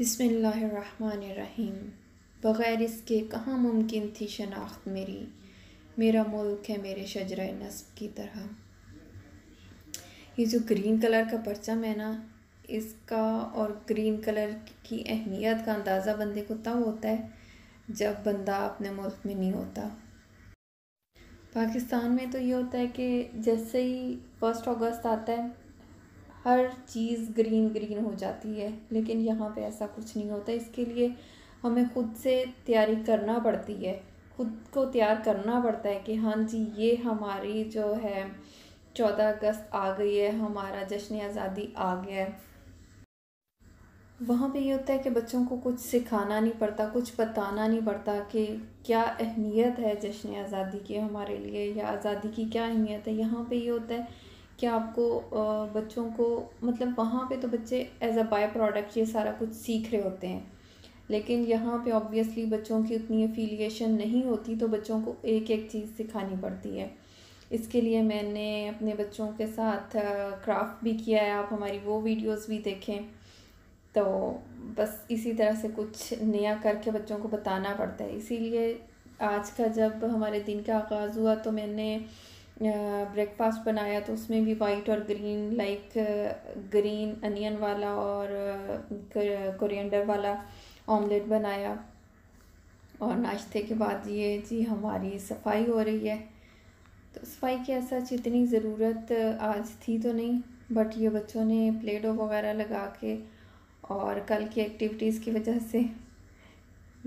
बिस्मिल्लाहिर्रहमानिर्रहीम। बग़ैर इसके कहाँ मुमकिन थी शनाख्त मेरी, मेरा मुल्क है मेरे शजरे नस्ब की तरह। ये जो ग्रीन कलर का परचम है ना, इसका और ग्रीन कलर की अहमियत का अंदाज़ा बंदे को तब होता है जब बंदा अपने मुल्क में नहीं होता। पाकिस्तान में तो ये होता है कि जैसे ही 1 अगस्त आता है हर चीज़ ग्रीन ग्रीन हो जाती है, लेकिन यहाँ पे ऐसा कुछ नहीं होता। इसके लिए हमें ख़ुद से तैयारी करना पड़ती है, ख़ुद को तैयार करना पड़ता है कि हाँ जी ये हमारी जो है 14 अगस्त आ गई है, हमारा जश्न आज़ादी आ गया है। वहाँ पे ये होता है कि बच्चों को कुछ सिखाना नहीं पड़ता, कुछ बताना नहीं पड़ता कि क्या अहमियत है जश्न आज़ादी की हमारे लिए, या आज़ादी की क्या अहमियत है। यहाँ पे ये होता है कि आपको बच्चों को मतलब वहाँ पे तो बच्चे एज अ बाय प्रोडक्ट ये सारा कुछ सीख रहे होते हैं, लेकिन यहाँ पे ऑब्वियसली बच्चों की उतनी एफिलिएशन नहीं होती, तो बच्चों को एक एक चीज़ सिखानी पड़ती है। इसके लिए मैंने अपने बच्चों के साथ क्राफ्ट भी किया है, आप हमारी वो वीडियोस भी देखें। तो बस इसी तरह से कुछ नया करके बच्चों को बताना पड़ता है। इसीलिए आज का जब हमारे दिन का आगाज़ हुआ तो मैंने ब्रेकफास्ट बनाया, तो उसमें भी वाइट और ग्रीन, लाइक ग्रीन अनियन वाला और कोरिएंडर वाला ऑमलेट बनाया। और नाश्ते के बाद ये जी हमारी सफाई हो रही है। तो सफाई की ऐसा इतनी ज़रूरत आज थी तो नहीं, बट ये बच्चों ने प्ले डो वगैरह लगा के और कल की एक्टिविटीज़ की वजह से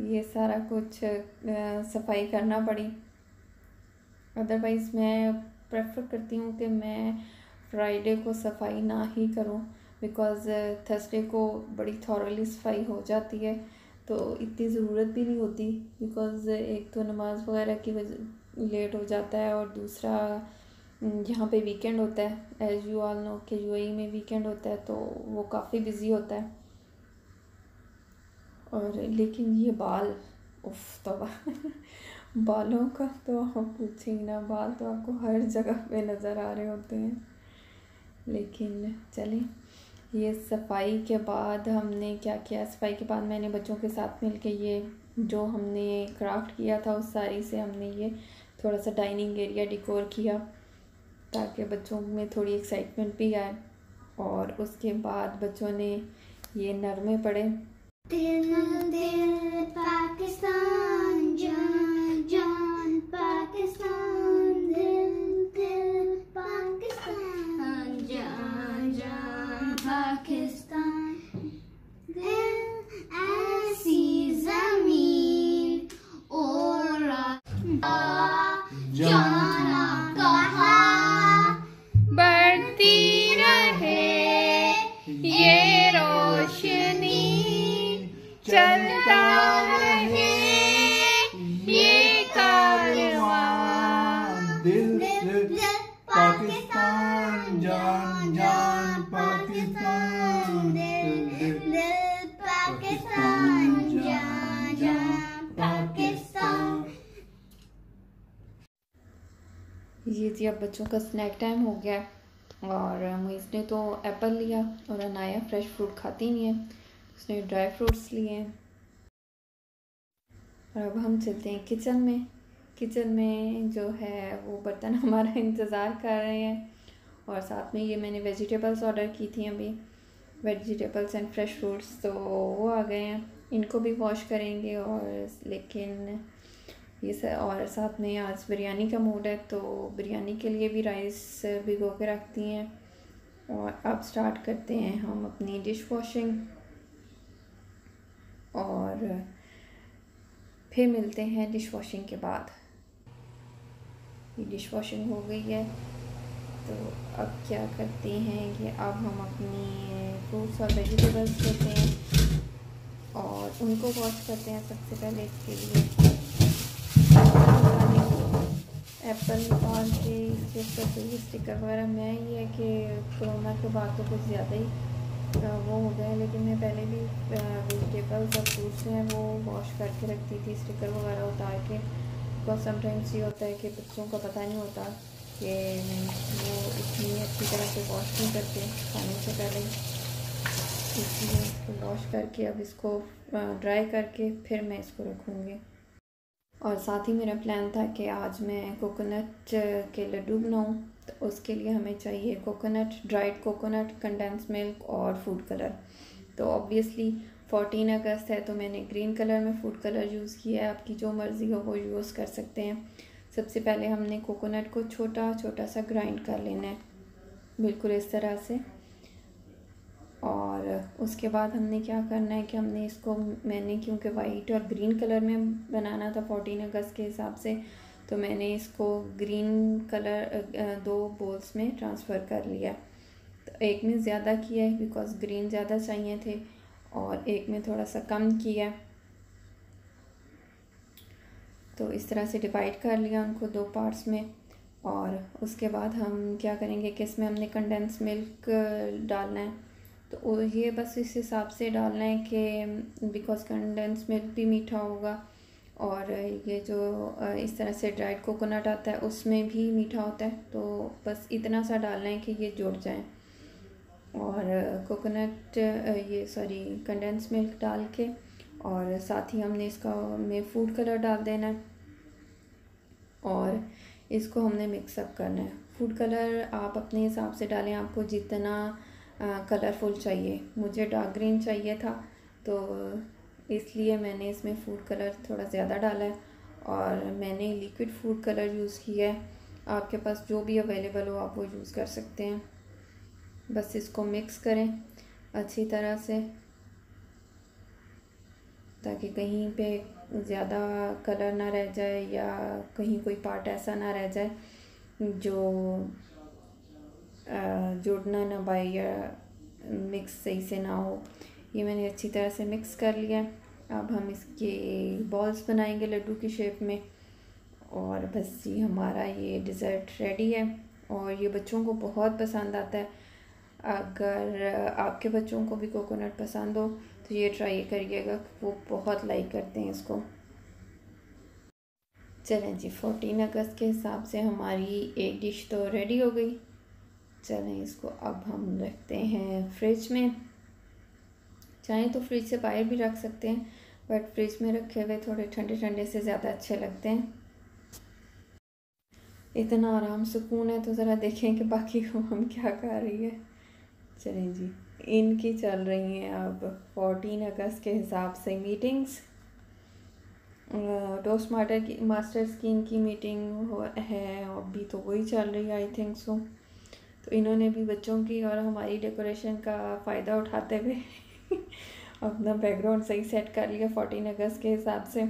ये सारा कुछ सफाई करना पड़ी। अदरवाइज़ मैं प्रेफर करती हूँ कि मैं फ्राइडे को सफाई ना ही करूँ, बिकॉज़ थर्सडे को बड़ी थॉरली सफाई हो जाती है, तो इतनी ज़रूरत भी नहीं होती। बिकॉज़ एक तो नमाज़ वगैरह की वजह लेट हो जाता है, और दूसरा यहाँ पे वीकेंड होता है, एज़ यू ऑल नो कि यूएई में वीकेंड होता है, तो वो काफ़ी बिज़ी होता है। और लेकिन ये बाल उफ तौबा बालों का तो आप पूछें ना, बाल तो आपको हर जगह पे नज़र आ रहे होते हैं। लेकिन चलें, ये सफाई के बाद हमने क्या किया, सफाई के बाद मैंने बच्चों के साथ मिलके ये जो हमने क्राफ्ट किया था उस साड़ी से हमने ये थोड़ा सा डाइनिंग एरिया डेकोर किया, ताकि बच्चों में थोड़ी एक्साइटमेंट भी आए। और उसके बाद बच्चों ने ये नगमे पढ़े। दिल दिल पाकिस्तान, जान जान पाकिस्तान, दिल दिल पाकिस्तान, जान जान पाकिस्तान, दिल ऐसी ज़मीन और जाना कहाँ बढ़ती रहे ये रोशनी, चलता रहे ये कारवां, दिल दिल पाकिस्तान, जान जान पाकिस्तान, दिल दिल पाकिस्तान, जान जान पाकिस्तान। ये जी अब बच्चों का स्नैक टाइम हो गया, और मुइज़ ने तो एप्पल लिया और अनाया फ्रेश फ्रूट खाती नहीं है, उसने ड्राई फ्रूट्स लिए हैं। और अब हम चलते हैं किचन में। किचन में जो है वो बर्तन हमारा इंतज़ार कर रहे हैं, और साथ में ये मैंने वेजिटेबल्स ऑर्डर की थी अभी, वेजिटेबल्स एंड फ्रेश फ्रूट्स, तो वो आ गए हैं। इनको भी वॉश करेंगे, और लेकिन ये और साथ में आज बिरयानी का मूड है, तो बिरयानी के लिए भी राइस भिगो के रखती हैं। और अब स्टार्ट करते हैं हम अपनी डिश वॉशिंग, और फिर मिलते हैं डिश वॉशिंग के बाद। ये डिश वॉशिंग हो गई है, तो अब क्या करते हैं कि अब हम अपनी फ्रूट्स और वेजिटेबल्स लेते हैं और उनको वॉश करते हैं। सबसे पहले इसके लिए एप्पल निकाल के इसके ऊपर कोई स्टिकर वगैरह, मैं ये है कि कोरोना के बाद तो कुछ ज़्यादा ही वो हो गया, लेकिन मैं पहले भी वेजिटेबल्स और फ्रूट्स हैं वो वॉश करके रखती थी, स्टिकर वगैरह उतार के। बिकॉज समटाइम्स ये होता है कि बच्चों का पता नहीं होता कि वो इतनी अच्छी तरह से वॉश नहीं करते खाने से पहले। इसलिए इसको वॉश करके अब इसको ड्राई करके फिर मैं इसको रखूँगी। और साथ ही मेरा प्लान था कि आज मैं कोकोनट के लड्डू बनाऊँ, तो उसके लिए हमें चाहिए coconut, dried coconut, condense milk और फूड कलर। तो ऑब्वियसली 14 अगस्त है तो मैंने ग्रीन कलर में फूड कलर यूज़ किया है। आपकी जो मर्ज़ी हो वो यूज़ कर सकते हैं। सबसे पहले हमने कोकोनट को छोटा छोटा सा ग्राइंड कर लेना है, बिल्कुल इस तरह से। और उसके बाद हमने क्या करना है कि हमने इसको, मैंने क्योंकि वाइट और ग्रीन कलर में बनाना था 14 अगस्त के हिसाब से, तो मैंने इसको ग्रीन कलर 2 बोल्स में ट्रांसफ़र कर लिया। तो एक में ज़्यादा किया है बिकॉज़ ग्रीन ज़्यादा चाहिए थे, और एक में थोड़ा सा कम किया। तो इस तरह से डिवाइड कर लिया उनको 2 पार्ट्स में। और उसके बाद हम क्या करेंगे कि इसमें हमने कंडेंस मिल्क डालना है। तो ये बस इस हिसाब से डालना है कि बिकॉज़ कंडेंस मिल्क भी मीठा होगा, और ये जो इस तरह से ड्राइड कोकोनट आता है उसमें भी मीठा होता है। तो बस इतना सा डालना है कि ये जुड़ जाए। और कोकोनट कंडेंस मिल्क डाल के, और साथ ही हमने इसका में फूड कलर डाल देना है, और इसको हमने मिक्सअप करना है। फूड कलर आप अपने हिसाब से डालें, आपको जितना कलरफुल चाहिए। मुझे डार्क ग्रीन चाहिए था तो इसलिए मैंने इसमें फूड कलर थोड़ा ज़्यादा डाला है, और मैंने लिक्विड फूड कलर यूज़ किया है। आपके पास जो भी अवेलेबल हो आप वो यूज़ कर सकते हैं। बस इसको मिक्स करें अच्छी तरह से, ताकि कहीं पे ज़्यादा कलर ना रह जाए या कहीं कोई पार्ट ऐसा ना रह जाए जो जुड़ना ना पाए या मिक्स सही से ना हो। ये मैंने अच्छी तरह से मिक्स कर लिया। अब हम इसके बॉल्स बनाएंगे लड्डू की शेप में, और बस ये हमारा ये डिज़र्ट रेडी है। और ये बच्चों को बहुत पसंद आता है। अगर आपके बच्चों को भी कोकोनट पसंद हो तो ये ट्राई करिएगा, वो बहुत लाइक करते हैं इसको। चलें जी, 14 अगस्त के हिसाब से हमारी एक डिश तो रेडी हो गई। चलें इसको अब हम रखते हैं फ्रिज में। चाहें तो फ्रिज से बाहर भी रख सकते हैं, बट फ्रिज में रखे हुए थोड़े ठंडे ठंडे से ज़्यादा अच्छे लगते हैं। इतना आराम सुकून है तो ज़रा देखें कि बाकी को हम क्या कर रही है। चलें जी, इनकी चल रही हैं अब 14 अगस्त के हिसाब से मीटिंग्स। टोस्ट मास्टर्स की इनकी मीटिंग है अभी, तो वही चल रही है आई थिंक सो। तो इन्होंने भी बच्चों की और हमारी डेकोरेशन का फ़ायदा उठाते हुए अपना बैकग्राउंड सही सेट कर लिया 14 अगस्त के हिसाब से।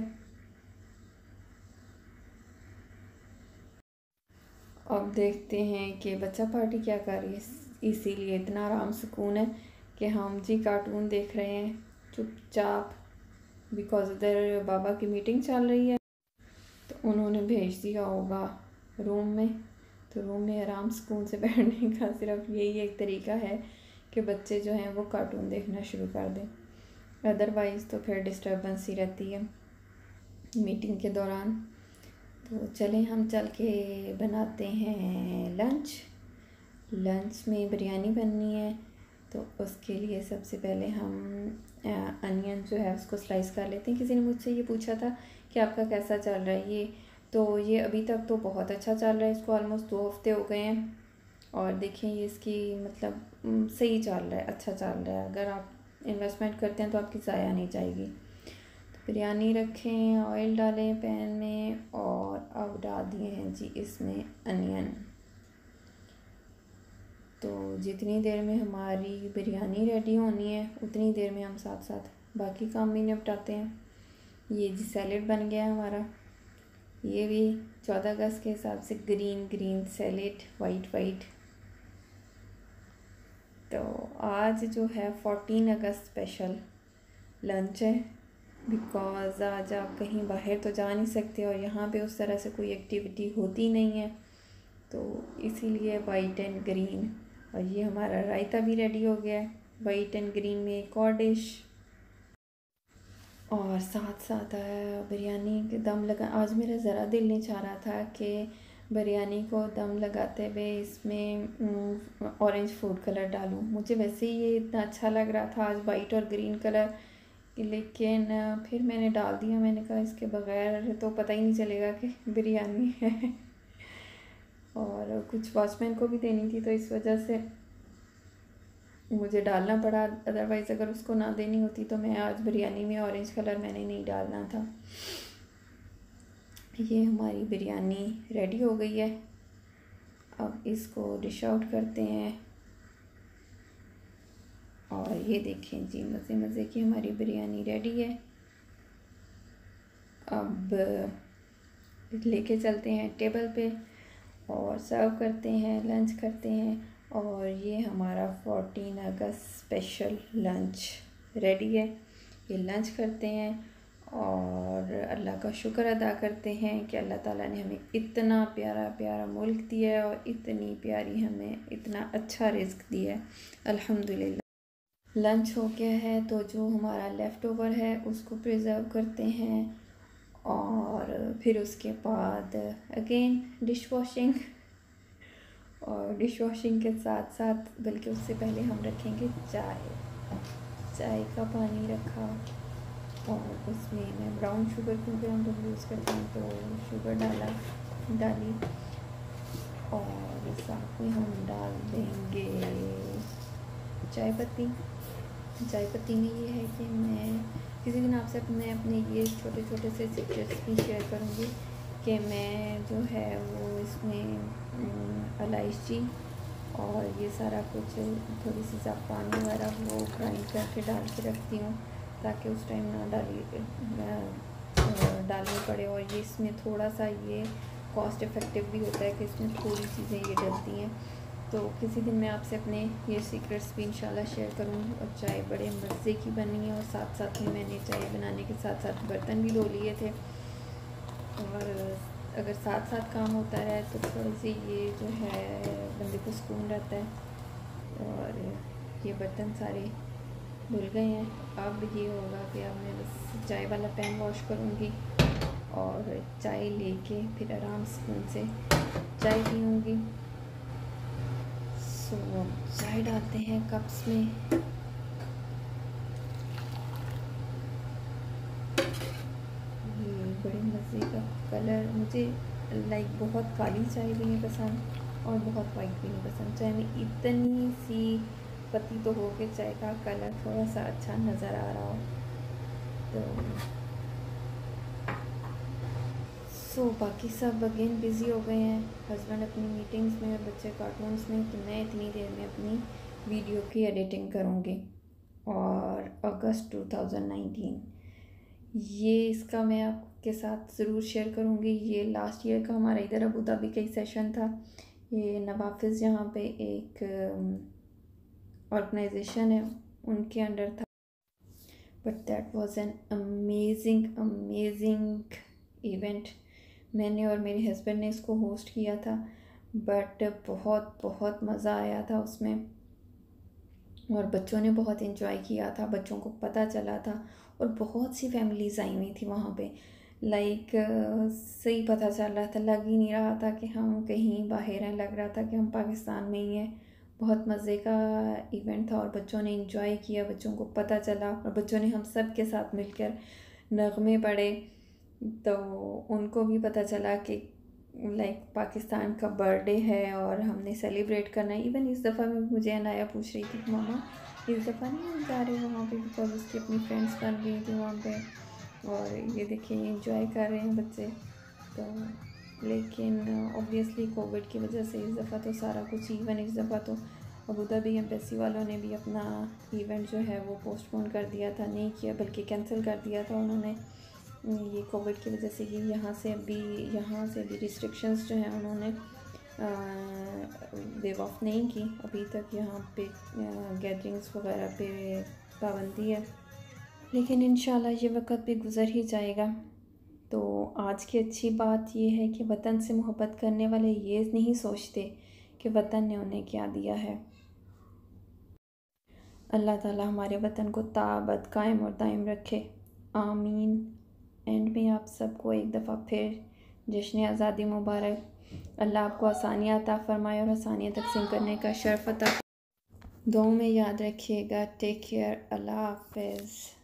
अब देखते हैं कि बच्चा पार्टी क्या कर रही है। इसीलिए इतना आराम सुकून है कि हम जी कार्टून देख रहे हैं चुपचाप, बिकॉज़ उधर बाबा की मीटिंग चल रही है। तो उन्होंने भेज दिया होगा रूम में, तो रूम में आराम सुकून से बैठने का सिर्फ यही एक तरीका है कि बच्चे जो हैं वो कार्टून देखना शुरू कर दें। अदरवाइज़ तो फिर डिस्टर्बेंस ही रहती है मीटिंग के दौरान। तो चलें हम चल के बनाते हैं लंच में बिरयानी बननी है। तो उसके लिए सबसे पहले हम अनियन जो है उसको स्लाइस कर लेते हैं। किसी ने मुझसे ये पूछा था कि आपका कैसा चल रहा है ये अभी तक तो बहुत अच्छा चल रहा है। इसको ऑलमोस्ट 2 हफ्ते हो गए हैं, और देखें ये इसकी मतलब सही चल रहा है, अच्छा चल रहा है। अगर आप इन्वेस्टमेंट करते हैं तो आपकी ज़ाया नहीं जाएगी। तो बिरयानी रखें, ऑयल डालें पैन में, और अब डाल दिए हैं जी इसमें अनियन। तो जितनी देर में हमारी बिरयानी रेडी होनी है उतनी देर में हम साथ साथ बाकी काम भी निपटाते हैं। ये जी सैलेड बन गया हमारा। ये भी 14 अगस्त के हिसाब से ग्रीन सैलेड, वाइट। तो आज जो है 14 अगस्त स्पेशल लंच है, बिकॉज़ आज आप कहीं बाहर तो जा नहीं सकते और यहाँ पे उस तरह से कोई एक्टिविटी होती नहीं है, तो इसीलिए वाइट एंड ग्रीन। और ये हमारा रायता भी रेडी हो गया है वाइट एंड ग्रीन में, एक और डिश। और साथ साथ बिरयानी के दम लगा। आज मेरा ज़रा दिल नहीं चाह रहा था कि बिरयानी को दम लगाते हुए इसमें ऑरेंज फूड कलर डालूं। मुझे वैसे ही ये इतना अच्छा लग रहा था आज वाइट और ग्रीन कलर, लेकिन फिर मैंने डाल दिया। मैंने कहा इसके बगैर तो पता ही नहीं चलेगा कि बिरयानी है। और कुछ वॉचमैन को भी देनी थी तो इस वजह से मुझे डालना पड़ा, अदरवाइज़ अगर उसको ना देनी होती तो मैं आज बिरयानी में ऑरेंज कलर मैंने नहीं डालना था। ये हमारी बिरयानी रेडी हो गई है। अब इसको डिश आउट करते हैं। और ये देखें जी, मज़े मज़े की हमारी बिरयानी रेडी है। अब लेके चलते हैं टेबल पे और सर्व करते हैं, लंच करते हैं। और ये हमारा 14 अगस्त स्पेशल लंच रेडी है। ये लंच करते हैं और अल्लाह का शुक्र अदा करते हैं कि अल्लाह ताला ने हमें इतना प्यारा प्यारा मुल्क दिया है और इतनी प्यारी हमें इतना अच्छा रिज़्क दिया है, अल्हम्दुलिल्लाह। लंच हो गया है तो जो हमारा लेफ़्ट ओवर है उसको प्रिज़र्व करते हैं और फिर उसके बाद अगेन डिश वॉशिंग। और डिश वॉशिंग के साथ साथ बल्कि उससे पहले हम रखेंगे चाय का पानी रखा और उसमें मैं ब्राउन शुगर क्योंकि हम लोग यूज़ करते हैं तो शुगर डाली और साथ में हम डाल देंगे चाय पत्ती में ये है कि मैं किसी दिन आपसे मैं अपने ये छोटे छोटे से सीक्रेट्स भी शेयर करूँगी कि मैं जो है वो इसमें इलायची और ये सारा कुछ थोड़ी सी ज़ाफ़रान वगैरह वो ग्राइंड करके डाल के रखती हूँ ताकि उस टाइम ना डालनी पड़े। और ये इसमें थोड़ा सा ये कॉस्ट इफ़ेक्टिव भी होता है कि इसमें थोड़ी चीज़ें ये डलती हैं। तो किसी दिन मैं आपसे अपने ये सीक्रेट्स भी इंशाल्लाह शेयर करूँगी। और चाय बड़े मज़े की बनी है और साथ साथ में मैंने चाय बनाने के साथ साथ बर्तन भी धो लिए थे। और अगर साथ साथ काम होता रहे तो थोड़ी सी ये जो है बंदे को सुकून रहता है। और ये बर्तन सारे धुल गए हैं। अब ये होगा कि अब मैं बस चाय वाला पैन वॉश करूँगी और चाय लेके फिर आराम सुकून से चाय पीऊँगी। सो चाय डालते हैं कप्स में। ये बड़े मज़े का कलर, मुझे लाइक बहुत काली चाय भी नहीं पसंद और बहुत वाइट भी नहीं पसंद। चाय में इतनी सी पत्ती तो हो के चाय का कलर थोड़ा सा अच्छा नज़र आ रहा हो तो बाकी सब अगेन बिज़ी हो गए हैं। हस्बैंड अपनी मीटिंग्स में, बच्चे कार्टून्स में, तो मैं इतनी देर में अपनी वीडियो की एडिटिंग करूँगी। और अगस्त 2019 ये इसका मैं आपके साथ ज़रूर शेयर करूँगी। ये लास्ट ईयर का हमारा इधर अबू धाबी का ही सेशन था। ये नवाफिज़ यहाँ पे एक ऑर्गेनाइजेशन है उनके अंडर था। But that was an amazing event. मैंने और मेरे हस्बैंड ने इसको होस्ट किया था। बट बहुत बहुत मज़ा आया था उसमें और बच्चों ने बहुत इन्जॉय किया था। बच्चों को पता चला था और बहुत सी फैमिलीज़ आई हुई थी वहाँ पे। लाइक सही पता चल रहा था, लग ही नहीं रहा था कि हम कहीं बाहर हैं, लग रहा था कि हम पाकिस्तान में ही हैं। बहुत मज़े का इवेंट था और बच्चों ने एंजॉय किया, बच्चों को पता चला और बच्चों ने हम सब के साथ मिलकर नगमे पढ़े तो उनको भी पता चला कि लाइक पाकिस्तान का बर्थडे है और हमने सेलिब्रेट करना है। इवन इस दफ़ा में मुझे अनाया पूछ रही थी कि मामा इस दफ़ा नहीं हम जा रहे वहाँ पे, बिकॉज उसकी अपनी फ्रेंड्स बन रही थी वहाँ पे। और ये देखिए एंजॉय कर रहे हैं बच्चे तो। लेकिन ऑब्वियसली कोविड की वजह से इस दफ़ा तो सारा कुछ, इवन इस दफ़ा तो अबू धाबी एम्बेसी वालों ने भी अपना इवेंट जो है वो पोस्टपोन कर दिया था, नहीं किया बल्कि कैंसिल कर दिया था उन्होंने। ये कोविड की वजह से ये यहाँ से भी रिस्ट्रिक्शंस जो हैं उन्होंने वेव ऑफ नहीं की अभी तक। यहाँ पे गैदरिंग्स वगैरह पे पाबंदी है, लेकिन इंशाल्लाह ये वक्त भी गुज़र ही जाएगा। तो आज की अच्छी बात ये है कि वतन से मोहब्बत करने वाले ये नहीं सोचते कि वतन ने उन्हें क्या दिया है। अल्लाह ताला हमारे वतन को ताबत कायम और दायम रखे, आमीन। एंड में आप सबको एक दफ़ा फिर जश्न आज़ादी मुबारक। अल्लाह आपको आसानियाँ अता फरमाए और आसानियाँ तकसीम करने का शर्फ अता। दुआओं में याद रखिएगा। Take care. अल्लाह हाफ़िज़।